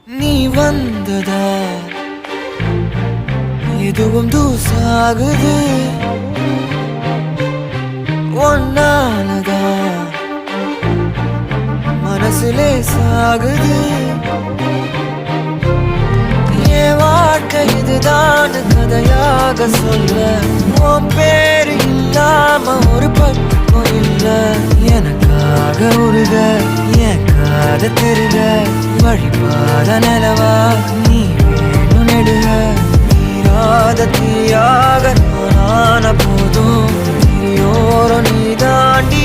நீ வந்ததா எதுவும் தூசாகுது ஒன்னாலதா மனசுலே சாகுது என் வாழ்க்கை இதுதான் கதையாக சொல்ல உன் பேரு இல்லாம ஒரு பக்கம் இல்ல எனக்காக உருக என் காத தெருக வழிபாத நிலவா நீ வேணும் நெடுக நீராத தீயாக நானான போதும் நீயோரம் நீ தாண்டி